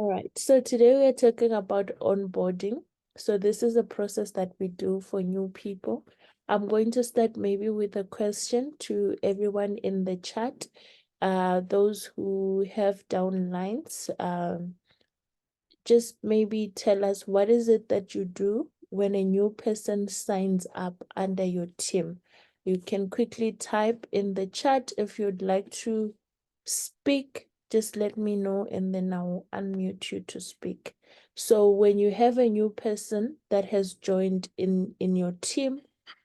All right. So today we are talking about onboarding. So this is a process that we do for new people. I'm going to start maybe with a question to everyone in the chat. Those who have downlines, just maybe tell us what is it that you do when a new person signs up under your team. You can quickly type in the chat if you'd like to speak. Just let me know and then I'll unmute you to speak. So when you have a new person that has joined in your team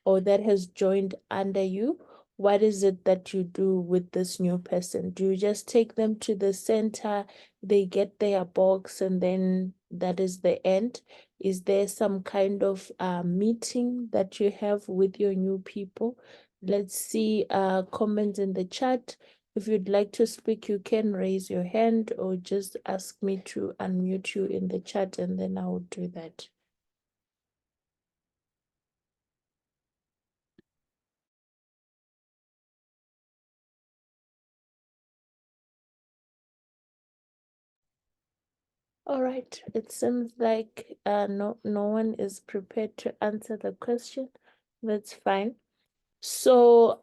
or that has joined under you, what is it that you do with this new person? Do you just take them to the center, they get their box, and then that is the end? Is there some kind of meeting that you have with your new people? Let's see comments in the chat. If you'd like to speak, you can raise your hand or just ask me to unmute you in the chat and then I will do that. All right, it seems like no one is prepared to answer the question. That's fine. So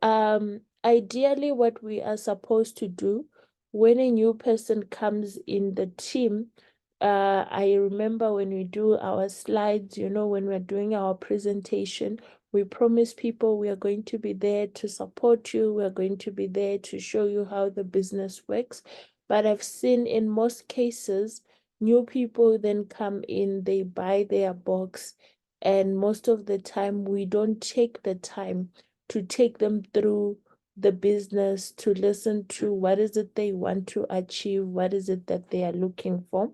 ideally what we are supposed to do when a new person comes in the team, I remember when we do our slides, when we're doing our presentation, we promise people we are going to be there to support you. We're going to be there to show you how the business works. But I've seen in most cases, new people then come in, they buy their box, and most of the time we don't take the time to take them through the business, to listen to what is it they want to achieve, what is it that they are looking for.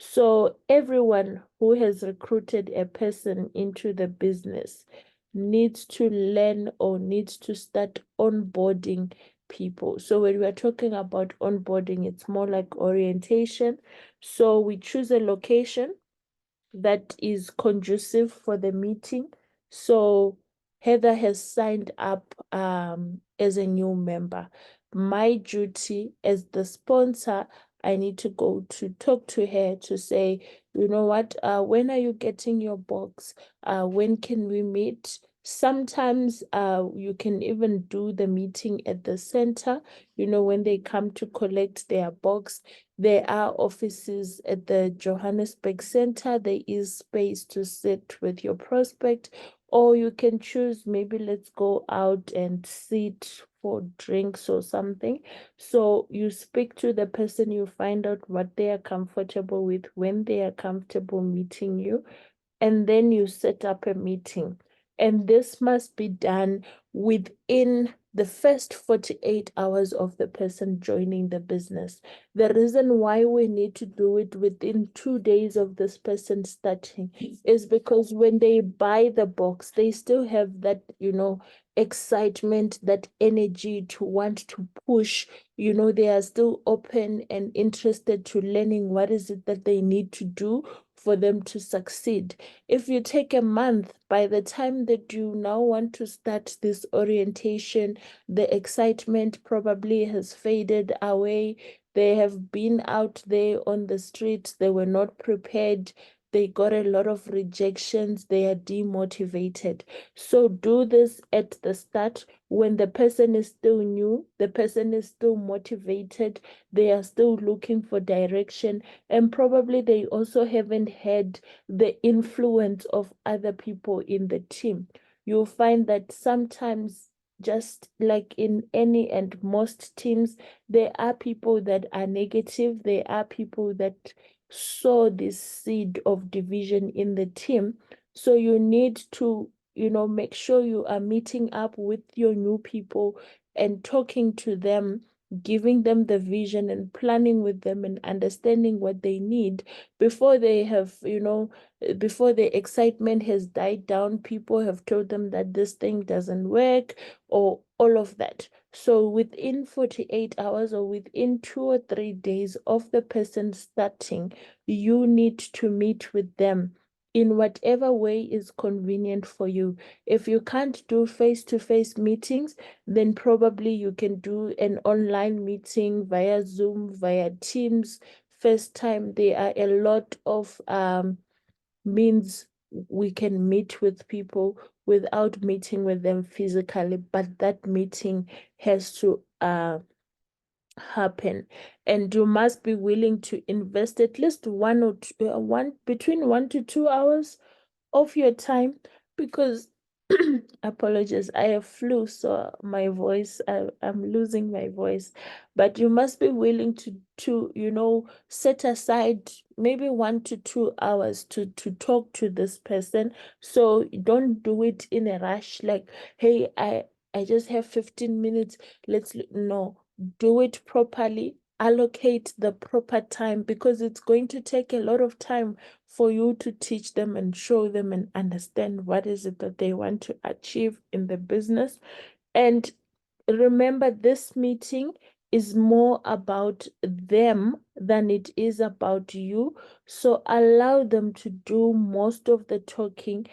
So everyone who has recruited a person into the business needs to learn or needs to start onboarding people. So when we're talking about onboarding, it's more like orientation. So we choose a location that is conducive for the meeting. So Heather has signed up as a new member. My duty as the sponsor, I need to go to talk to her to say, you know what, when are you getting your box? When can we meet? Sometimes you can even do the meeting at the center, when they come to collect their box. There are offices at the Johannesburg Center. There is space to sit with your prospect, or you can choose, maybe let's go out and sit for drinks or something. So you speak to the person, you find out what they are comfortable with, when they are comfortable meeting you, and then you set up a meeting. And this must be done within the first 48 hours of the person joining the business. The reason why we need to do it within 2 days of this person starting is because when they buy the box, they still have that, excitement, that energy to want to push. They are still open and interested to learning what is it that they need to do for them to succeed. If you take a month, by the time that you now want to start this orientation, the excitement probably has faded away. They have been out there on the streets, they were not prepared. They got a lot of rejections. They are demotivated. So do this at the start when the person is still new, the person is still motivated, they are still looking for direction, and probably they also haven't had the influence of other people in the team. You'll find that sometimes, just like in any and most teams, there are people that are negative, there are people that sow this seed of division in the team. So you need to, make sure you are meeting up with your new people and talking to them, giving them the vision and planning with them and understanding what they need before they have, before the excitement has died down, people have told them that this thing doesn't work or all of that. So within 48 hours or within 2 or 3 days of the person starting, you need to meet with them in whatever way is convenient for you. If you can't do face-to-face meetings, then probably you can do an online meeting via Zoom, via Teams, first time, there are a lot of means we can meet with people without meeting with them physically, but that meeting has to happen, and you must be willing to invest at least between 1 to 2 hours of your time, because apologies, I have flu, so my voice, I'm losing my voice. But you must be willing to set aside maybe 1 to 2 hours to talk to this person. So you don't do it in a rush, like, hey, I just have 15 minutes. No, do it properly. Allocate the proper time, because it's going to take a lot of time for you to teach them and show them and understand what is it that they want to achieve in the business. And remember, this meeting is more about them than it is about you. So allow them to do most of the talking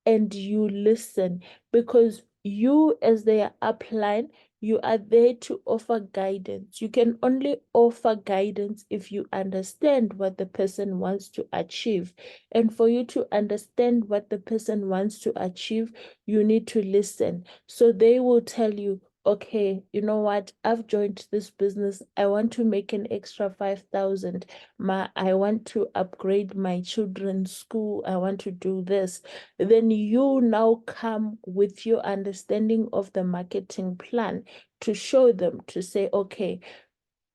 and you listen, because you, as their upline, you are there to offer guidance. You can only offer guidance if you understand what the person wants to achieve. And for you to understand what the person wants to achieve, you need to listen. So they will tell you, okay, you know what? I've joined this business. I want to make an extra 5,000. I want to upgrade my children's school. I want to do this. Then you now come with your understanding of the marketing plan to show them, to say, okay,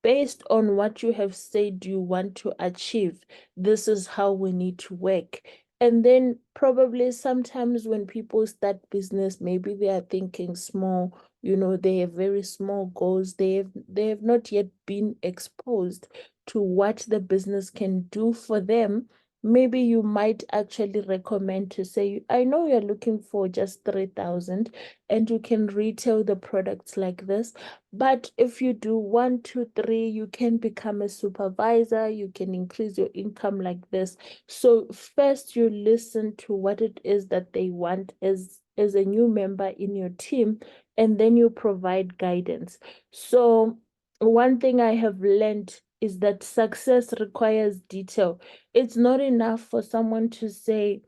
based on what you have said you want to achieve, this is how we need to work. And then probably sometimes when people start business, maybe they are thinking small, they have very small goals. They have not yet been exposed to what the business can do for them. Maybe you might actually recommend to say, I know you're looking for just 3,000 and you can retail the products like this. But if you do 1, 2, 3, you can become a supervisor, you can increase your income like this. So first you listen to what it is that they want as a new member in your team, and then you provide guidance. So one thing I have learned is that success requires detail. It's not enough for someone to say,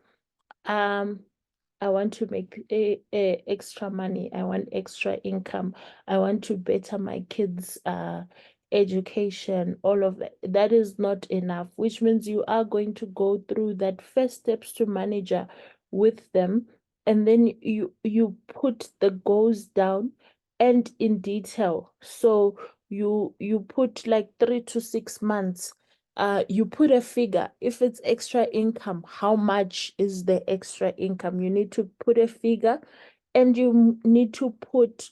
um, I want to make extra money. I want extra income. I want to better my kids' education. All of that. That is not enough, which means you are going to go through that first steps to manager with them, and then you put the goals down and in detail. So you put like 3 to 6 months, you put a figure. If it's extra income, how much is the extra income? You need to put a figure, and you need to put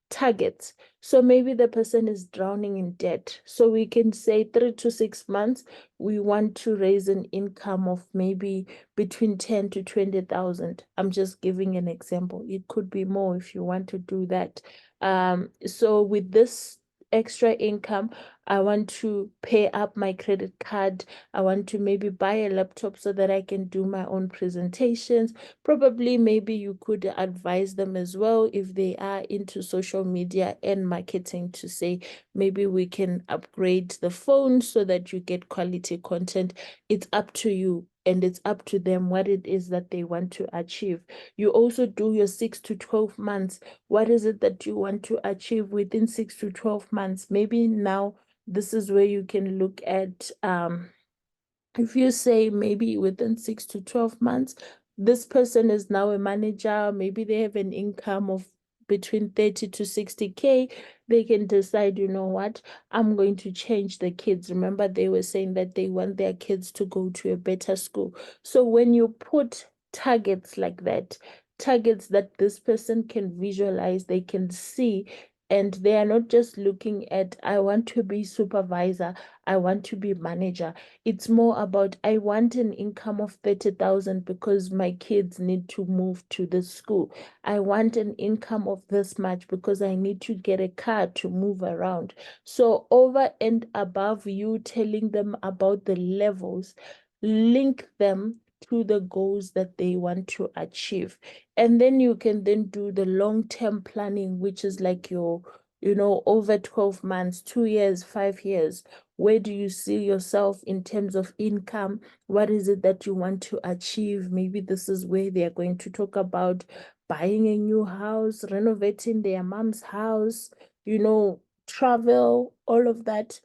targets. So maybe the person is drowning in debt. So we can say 3 to 6 months, we want to raise an income of maybe between 10 to 20,000. I'm just giving an example. It could be more if you want to do that. So with this extra income, I want to pay up my credit card. I want to maybe buy a laptop so that I can do my own presentations. Probably, maybe you could advise them as well if they are into social media and marketing, to say, maybe we can upgrade the phone so that you get quality content. It's up to you. And it's up to them what it is that they want to achieve. You also do your 6 to 12 months. What is it that you want to achieve within 6 to 12 months? Maybe now this is where you can look at, if you say maybe within 6 to 12 months, this person is now a manager, maybe they have an income of between 30 to 60K, they can decide, you know what, I'm going to change the kids. Remember, they were saying that they want their kids to go to a better school. So when you put targets like that, targets that this person can visualize, they can see, and they are not just looking at, I want to be supervisor, I want to be manager. It's more about, I want an income of 30,000 because my kids need to move to the school. I want an income of this much because I need to get a car to move around. So over and above you telling them about the levels, link them to the goals that they want to achieve. And then you can then do the long-term planning, which is like over 12 months, 2 years, 5 years? Where do you see yourself in terms of income? What is it that you want to achieve? Maybe this is where they are going to talk about buying a new house, renovating their mom's house, travel, all of that.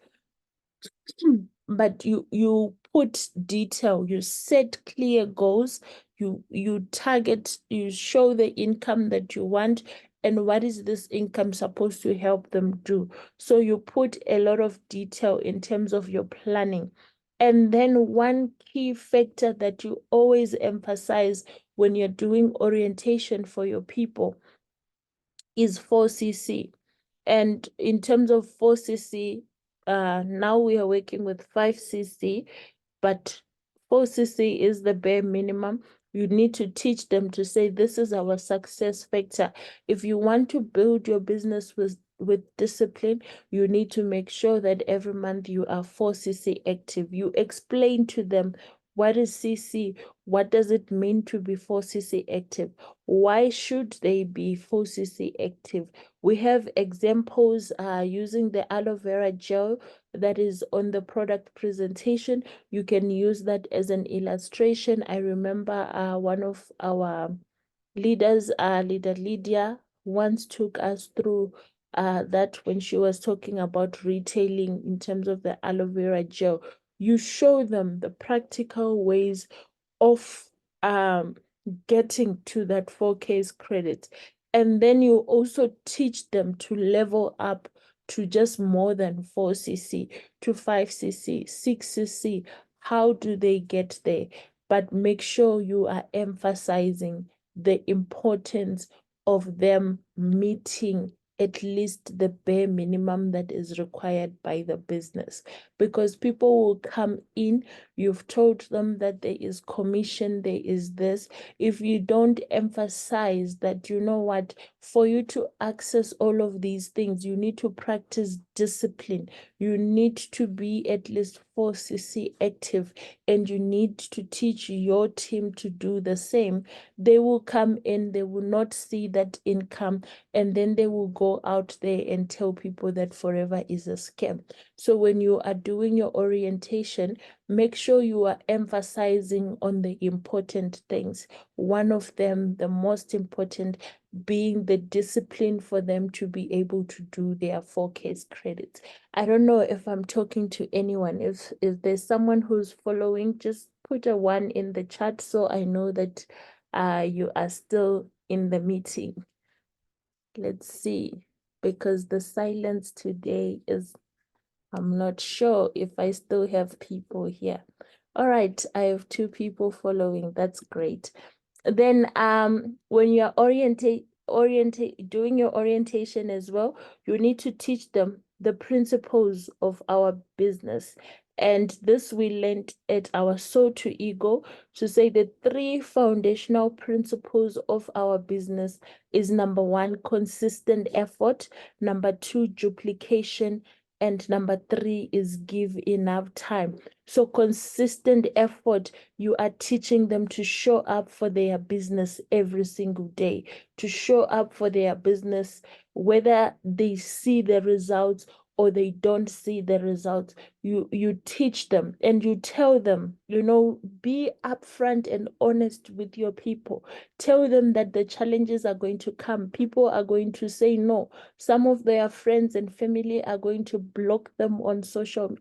But you put detail, you set clear goals, you target, you show the income that you want, and what is this income supposed to help them do. So you put a lot of detail in terms of your planning. And then one key factor that you always emphasize when you're doing orientation for your people is 4CC. And in terms of 4CC, now we are working with 5CC, but 4CC is the bare minimum. You need to teach them to say, this is our success factor. If you want to build your business with discipline, you need to make sure that every month you are 4CC active. You explain to them, what is CC? What does it mean to be 4CC active? Why should they be 4CC active? We have examples using the aloe vera gel that is on the product presentation. You can use that as an illustration. I remember one of our leaders, Leader Lydia, once took us through that when she was talking about retailing in terms of the aloe vera gel. You show them the practical ways of getting to that 4K's credit. And then you also teach them to level up to just more than 4CC, to 5CC, 6CC. How do they get there? But make sure you are emphasizing the importance of them meeting at least the bare minimum that is required by the business. Because people will come in, you've told them that there is commission, there is this. If you don't emphasize that, you know what, for you to access all of these things, you need to practice discipline. You need to be at least 4CC active, and you need to teach your team to do the same. They will come in, they will not see that income, and then they will go out there and tell people that forever is a scam. So when you are doing your orientation, make sure you are emphasizing on the important things. One of them, the most important, being the discipline for them to be able to do their 4K's credits. I don't know if I'm talking to anyone. If there's someone who's following, just put a 1 in the chat so I know that you are still in the meeting. Let's see, because the silence today is, I'm not sure if I still have people here. All right, I have 2 people following. That's great. Then when you're doing your orientation as well, you need to teach them the principles of our business. And this we learned at our Soul to Ego, to say the 3 foundational principles of our business is: number 1, consistent effort; number 2, duplication; and number 3 is give enough time. So consistent effort, you are teaching them to show up for their business every single day, to show up for their business, whether they see the results or they don't see the results. You teach them and you tell them, be upfront and honest with your people. Tell them that the challenges are going to come. People are going to say no. Some of their friends and family are going to block them on social.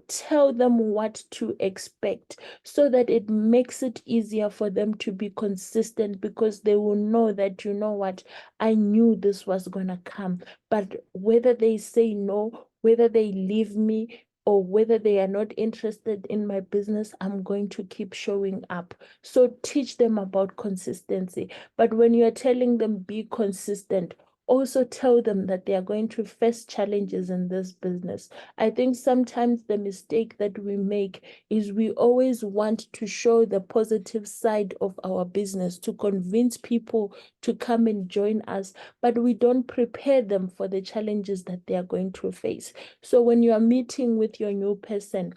Tell them what to expect so that it makes it easier for them to be consistent, because they will know that, you know what, I knew this was going to come. But whether they say no, whether they leave me, or whether they are not interested in my business, I'm going to keep showing up. So teach them about consistency. But when you're telling them be consistent, also tell them that they are going to face challenges in this business. I think sometimes the mistake that we make is we always want to show the positive side of our business to convince people to come and join us, but we don't prepare them for the challenges that they are going to face. So when you are meeting with your new person,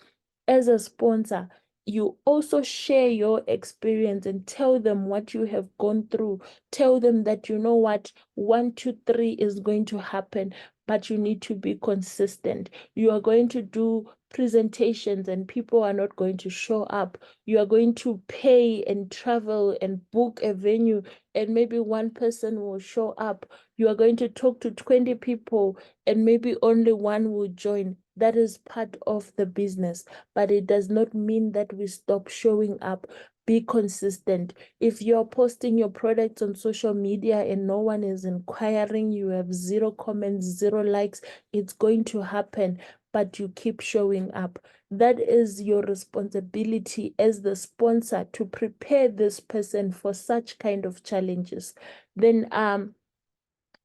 as a sponsor, you also share your experience and tell them what you have gone through. Tell them that, you know what, 1, 2, 3 is going to happen, but you need to be consistent. You are going to do presentations and people are not going to show up. You are going to pay and travel and book a venue and maybe one person will show up. You are going to talk to 20 people and maybe only one will join. That is part of the business, but it does not mean that we stop showing up. Be consistent. If you're posting your products on social media and no one is inquiring, you have 0 comments, 0 likes, it's going to happen, but you keep showing up. That is your responsibility as the sponsor to prepare this person for such kind of challenges. Then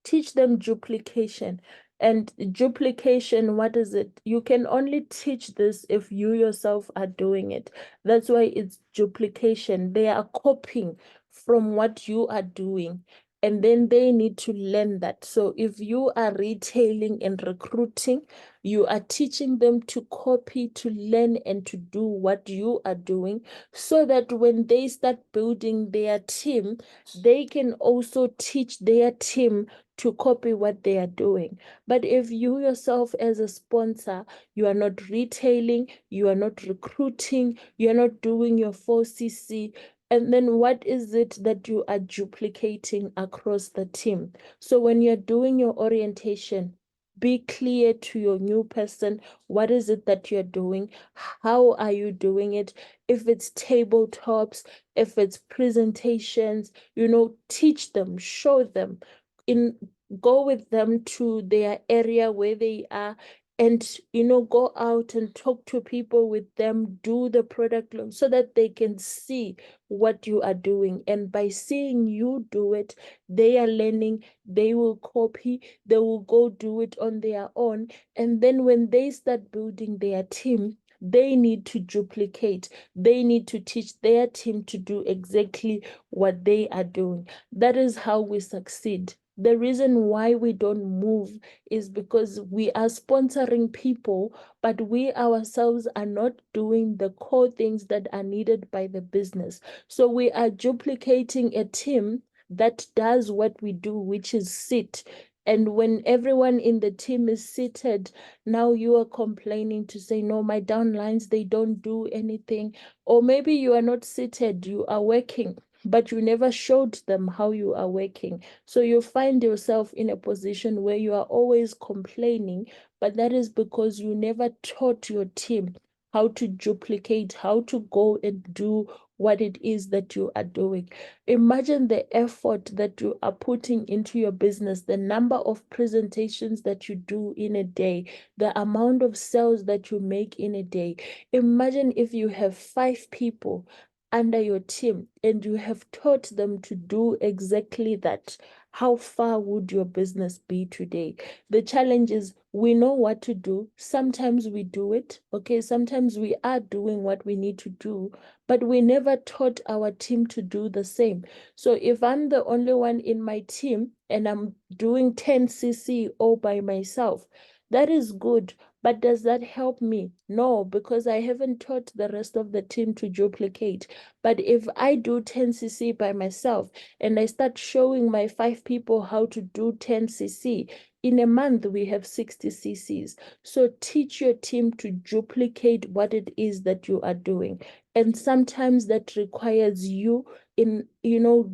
teach them duplication. And duplication, what is it? You can only teach this if you yourself are doing it. That's why it's duplication. They are copying from what you are doing. And then they need to learn that. So if you are retailing and recruiting, you are teaching them to copy, to learn, and to do what you are doing, so that when they start building their team, they can also teach their team to copy what they are doing. But if you yourself as a sponsor, you are not retailing, you are not recruiting, you are not doing your 4CC, and then what is it that you are duplicating across the team? So when you're doing your orientation, be clear to your new person. What is it that you're doing? How are you doing it? If it's tabletops, if it's presentations, teach them, show them, go with them to their area where they are, and go out and talk to people with them, do the product launch so that they can see what you are doing. And by seeing you do it, they are learning, they will copy, they will go do it on their own. And then when they start building their team, they need to duplicate. They need to teach their team to do exactly what they are doing. That is how we succeed. The reason why we don't move is because we are sponsoring people, but we ourselves are not doing the core things that are needed by the business. So we are duplicating a team that does what we do, which is sit. And when everyone in the team is seated, now you are complaining to say, no, my downlines, they don't do anything. Or maybe you are not seated, you are working, but you never showed them how you are working. So you find yourself in a position where you are always complaining, but that is because you never taught your team how to duplicate, how to go and do what it is that you are doing. Imagine the effort that you are putting into your business, the number of presentations that you do in a day, the amount of sales that you make in a day. Imagine if you have 5 people under your team and you have taught them to do exactly that. How far would your business be today? The challenge is we know what to do. Sometimes we do it. Okay, sometimes we are doing what we need to do, but we never taught our team to do the same. So if I'm the only one in my team and I'm doing 10cc all by myself, that is good. But does that help me? No, because I haven't taught the rest of the team to duplicate. But if I do 10cc by myself and I start showing my 5 people how to do 10cc, in a month we have 60cc's. So teach your team to duplicate what it is that you are doing. And sometimes that requires you in,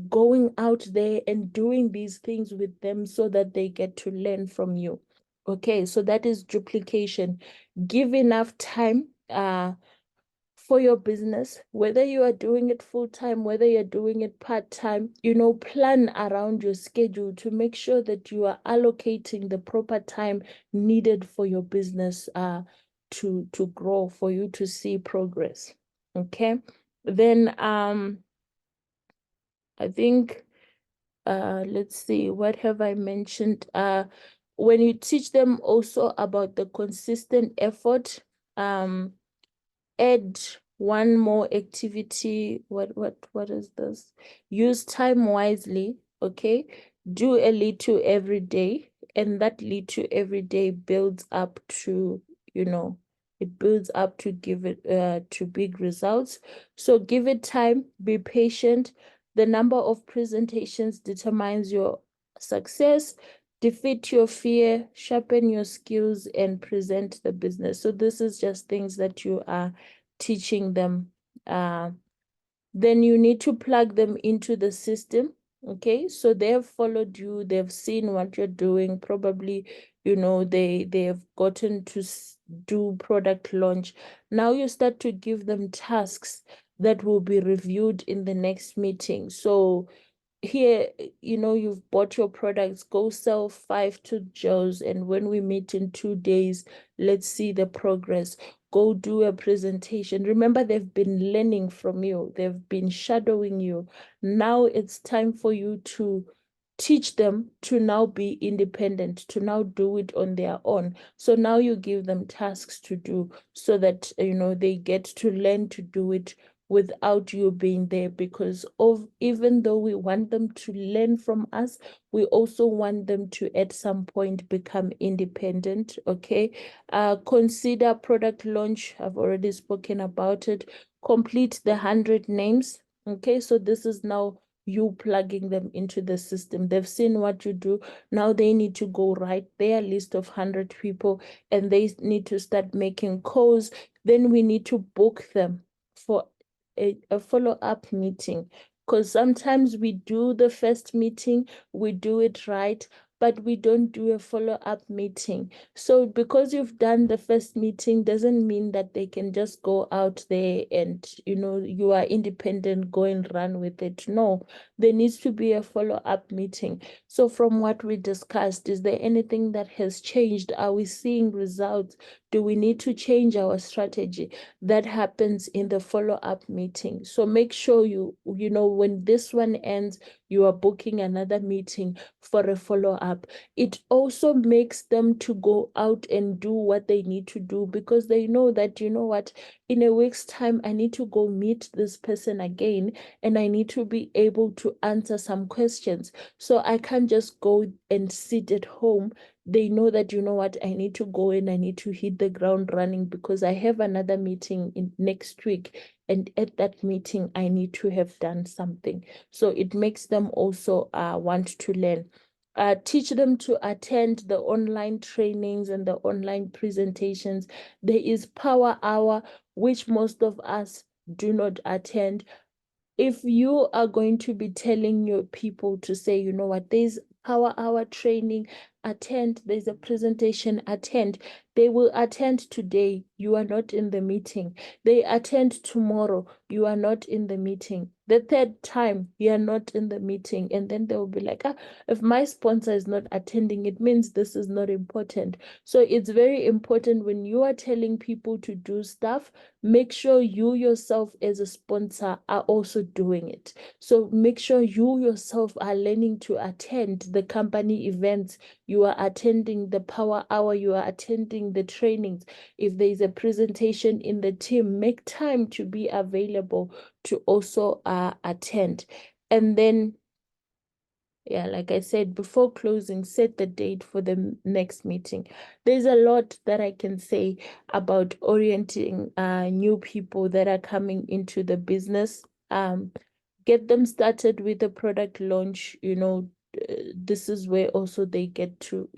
going out there and doing these things with them so that they get to learn from you. Okay, so that is duplication. Give enough time for your business, whether you are doing it full-time, whether you're doing it part-time, plan around your schedule to make sure that you are allocating the proper time needed for your business to grow, for you to see progress. Okay, then I think let's see, what have I mentioned? When you teach them also about the consistent effort, add one more activity. What is this? Use time wisely, okay? Do a little every day, and that little every day builds up to, it builds up to give it to big results. So give it time, be patient. The number of presentations determines your success. defeat your fear, sharpen your skills, and present the business. So this is just things that you are teaching them. Then you need to plug them into the system. Okay, so they have followed you, they've seen what you're doing. Probably, they have gotten to do product launch. Now you start to give them tasks that will be reviewed in the next meeting. So here, you've bought your products, go sell 5 to Joe's, and when we meet in 2 days, let's see the progress. Go do a presentation. Remember, they've been learning from you, they've been shadowing you. Now it's time for you to teach them to now be independent, to now do it on their own. So now you give them tasks to do so that, they get to learn to do it without you being there, because of even though we want them to learn from us, we also want them to at some point become independent. Okay, consider product launch. I've already spoken about it. Complete the 100 names. Okay, so this is now you plugging them into the system. They've seen what you do. Now they need to go write their list of 100 people, and they need to start making calls. Then we need to book them for a follow-up meeting, because sometimes we do the first meeting, we do it right, but we don't do a follow-up meeting. So because you've done the first meeting doesn't mean that they can just go out there and, you are independent, go and run with it. No, there needs to be a follow-up meeting. So from what we discussed, is there anything that has changed? Are we seeing results? Do we need to change our strategy? That happens in the follow-up meeting. So make sure when this one ends, you are booking another meeting for a follow-up. It also makes them to go out and do what they need to do, because they know that, what, in a week's time, I need to go meet this person again, and I need to be able to answer some questions. So I can't just go and sit at home. They know that, what, I need to go and I need to hit the ground running, because I have another meeting in next week. And at that meeting, I need to have done something. So it makes them also want to learn. Teach them to attend the online trainings and the online presentations. There is Power Hour, which most of us do not attend. If you are going to be telling your people to say, what, there's Power Hour training, attend, there's a presentation, attend. They will attend today, you are not in the meeting. They attend tomorrow, you are not in the meeting. The third time, you are not in the meeting. And then they will be like, if my sponsor is not attending, it means this is not important. So it's very important when you are telling people to do stuff, make sure you yourself as a sponsor are also doing it. So make sure you yourself are learning to attend the company events. You are attending the Power Hour, you are attending the trainings. If there is a presentation in the team, make time to be available to also attend. And then, yeah, like I said, before closing, set the date for the next meeting. There's a lot that I can say about orienting new people that are coming into the business. Get them started with the product launch. This is where also they get to,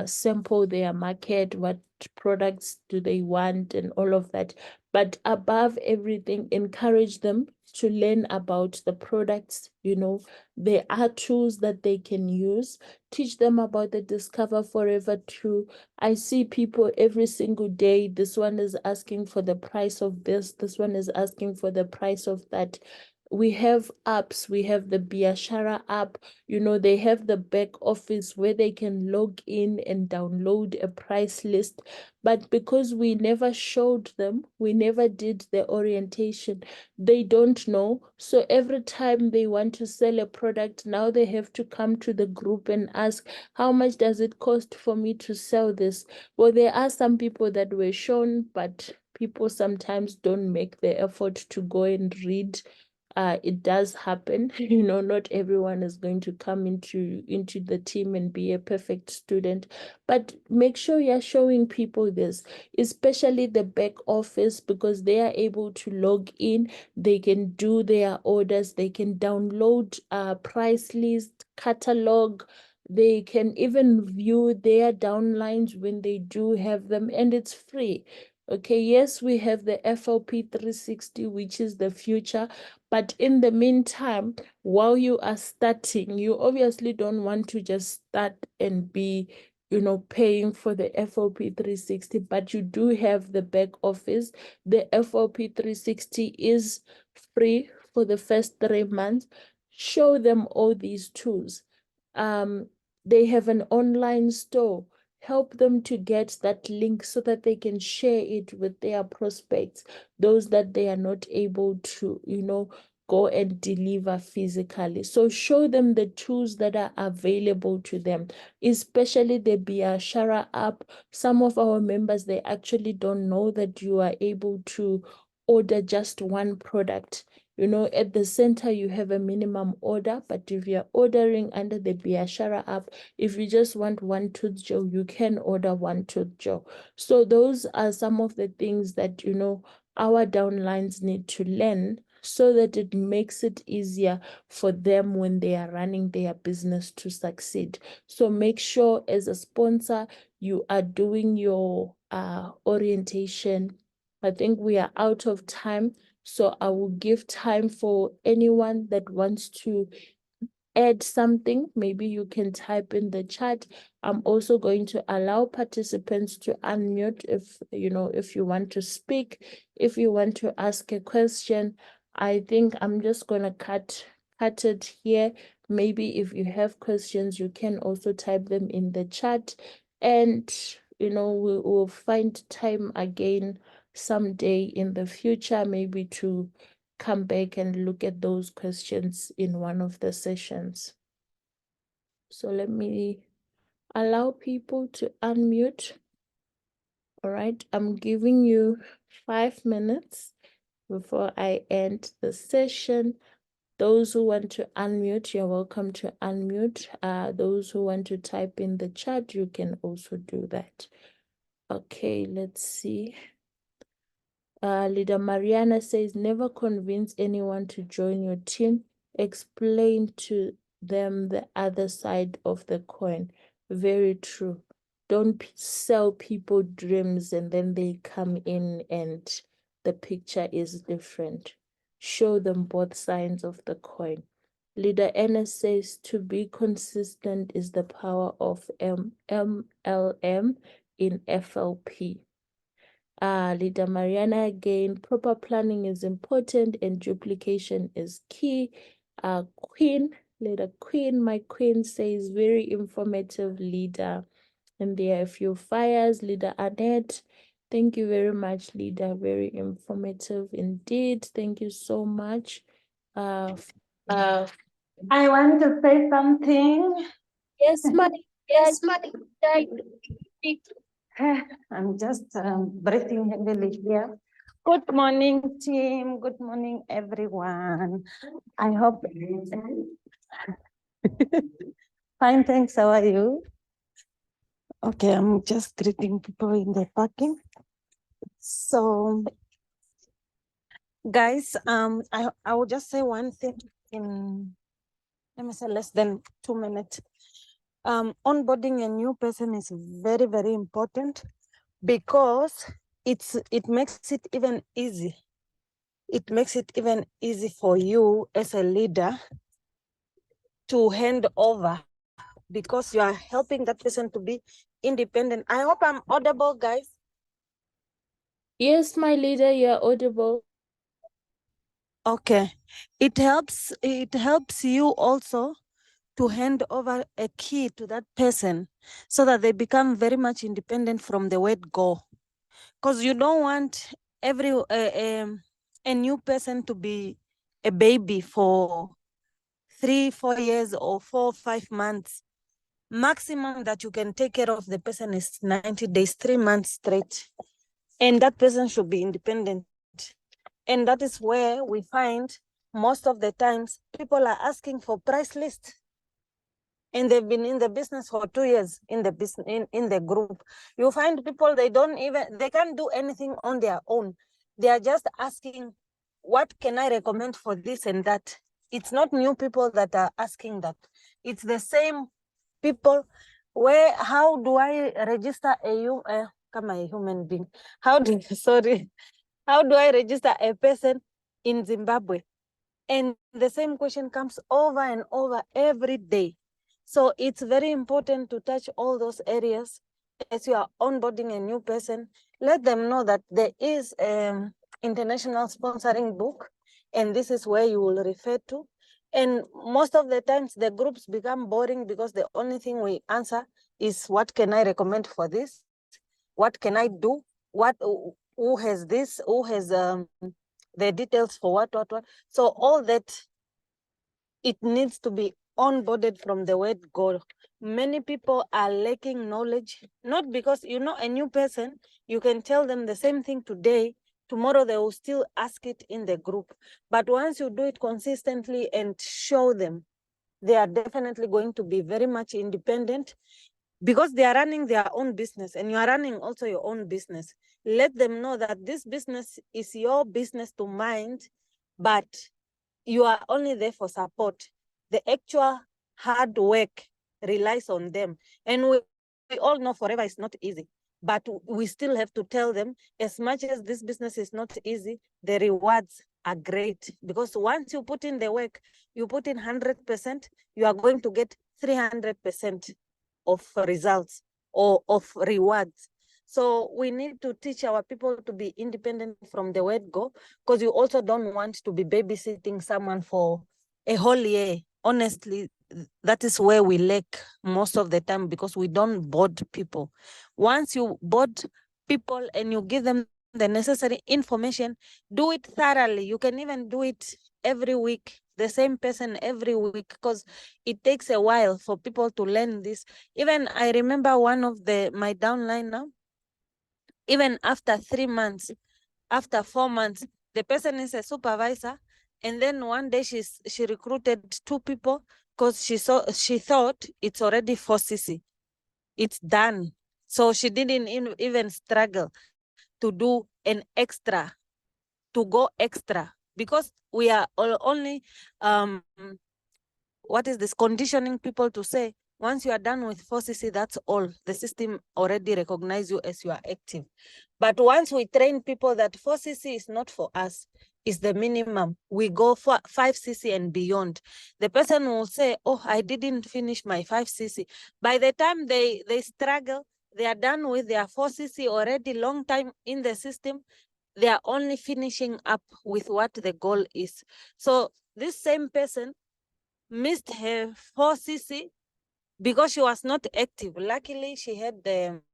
sample their market, what products do they want, and all of that. But above everything, encourage them to learn about the products. There are tools that they can use. Teach them about the Discover Forever tool. I see people every single day. This one is asking for the price of this one is asking for the price of that. We have apps. We have the Biashara app. They have the back office where they can log in and download a price list. But because we never showed them, we never did the orientation, they don't know. So every time they want to sell a product, now they have to come to the group and ask, how much does it cost for me to sell this? Well, there are some people that were shown, but people sometimes don't make the effort to go and read. It does happen. Not everyone is going to come into the team and be a perfect student, but make sure you're showing people this, especially the back office, because they are able to log in, they can do their orders, they can download price list, catalog. They can even view their downlines when they do have them, and it's free. Okay, yes, we have the FLP 360, which is the future, but in the meantime, while you are starting, you obviously don't want to just start and be, paying for the FLP 360, but you do have the back office. The FLP 360 is free for the first 3 months. Show them all these tools. They have an online store. Help them to get that link so that they can share it with their prospects, those that they are not able to, go and deliver physically. So show them the tools that are available to them, especially the Biashara app. Some of our members, they actually don't know that you are able to order just one product. At the center, you have a minimum order, but if you're ordering under the Biashara app, if you just want one tooth gel, you can order one tooth gel. So those are some of the things that, our downlines need to learn so that it makes it easier for them when they are running their business to succeed. So make sure as a sponsor, you are doing your orientation. I think we are out of time. So I will give time for anyone that wants to add something. Maybe you can type in the chat. I'm also going to allow participants to unmute if you want to speak, if you want to ask a question. I think I'm just gonna cut it here. Maybe if you have questions, you can also type them in the chat, and we'll find time again someday in the future, maybe to come back and look at those questions in one of the sessions. So let me allow people to unmute. All right, I'm giving you 5 minutes before I end the session. Those who want to unmute, you're welcome to unmute. Those who want to type in the chat, you can also do that. Okay, let's see. Leader Mariana says, never convince anyone to join your team. Explain to them the other side of the coin. Very true. Don't sell people dreams and then they come in and the picture is different. Show them both sides of the coin. Leader Anna says, to be consistent is the power of MLM in FLP. Leader Mariana again, proper planning is important and duplication is key. Queen, Leader Queen, my queen says, very informative leader. And there are a few fires. Leader Annette, thank you very much, leader. Very informative indeed. Thank you so much. I want to say something. Yes, my I'm just breathing heavily here. Good morning, team. Good morning, everyone. I hope. Fine, thanks. How are you? Okay, I'm just greeting people in the parking. So, guys, I will just say one thing in, let me say, less than 2 minutes. Onboarding a new person is very, very important because it makes it even easy. It makes it even easy for you as a leader to hand over because you are helping that person to be independent. I hope I'm audible, guys. Yes, my leader, you're audible. Okay. It helps you also to hand over a key to that person so that they become very much independent from the word go. Because you don't want a new person to be a baby for 3-4 years or 4-5 months. Maximum that you can take care of the person is 90 days, 3 months straight. And that person should be independent. And that is where we find most of the times people are asking for price list. And they've been in the business for 2 years in the business in the group. You find people they can't do anything on their own. They are just asking, what can I recommend for this and that? It's not new people that are asking that. It's the same people, how do I register come a human being? Sorry, how do I register a person in Zimbabwe? And the same question comes over and over every day. So it's very important to touch all those areas as you are onboarding a new person. Let them know that there is international sponsoring book, and this is where you will refer to. And most of the times the groups become boring because the only thing we answer is, what can I recommend for this? What can I do? Who has this? Who has the details for what? So all that, it needs to be onboarded from the word go. Many people are lacking knowledge, not because, a new person, you can tell them the same thing today, tomorrow they will still ask it in the group. But once you do it consistently and show them, they are definitely going to be very much independent, because they are running their own business and you are running also your own business. Let them know that this business is your business to mind, but you are only there for support. The actual hard work relies on them. And we all know forever is not easy, but we still have to tell them, as much as this business is not easy, the rewards are great, because once you put in the work, you put in 100%, you are going to get 300% of results or of rewards. So we need to teach our people to be independent from the word go, because you also don't want to be babysitting someone for a whole year. Honestly, that is where we lack most of the time, because we don't board people. Once you board people and you give them the necessary information, do it thoroughly. You can even do it every week, the same person every week, because it takes a while for people to learn this. Even I remember one of my downline now, even after 3 months, after 4 months, the person is a supervisor. And then one day she recruited 2 people, because she thought it's already 4cc. It's done. So she didn't even struggle to do an extra, to go extra, because we are only what is this, conditioning people to say, once you are done with 4cc, that's all. The system already recognize you as you are active. But once we train people that 4cc is not for us, is the minimum, we go for 5cc and beyond. The person will say, oh, I didn't finish my 5cc. By the time they struggle, they are done with their 4cc already, long time in the system. They are only finishing up with what the goal is. So this same person missed her 4cc because she was not active. Luckily, she had the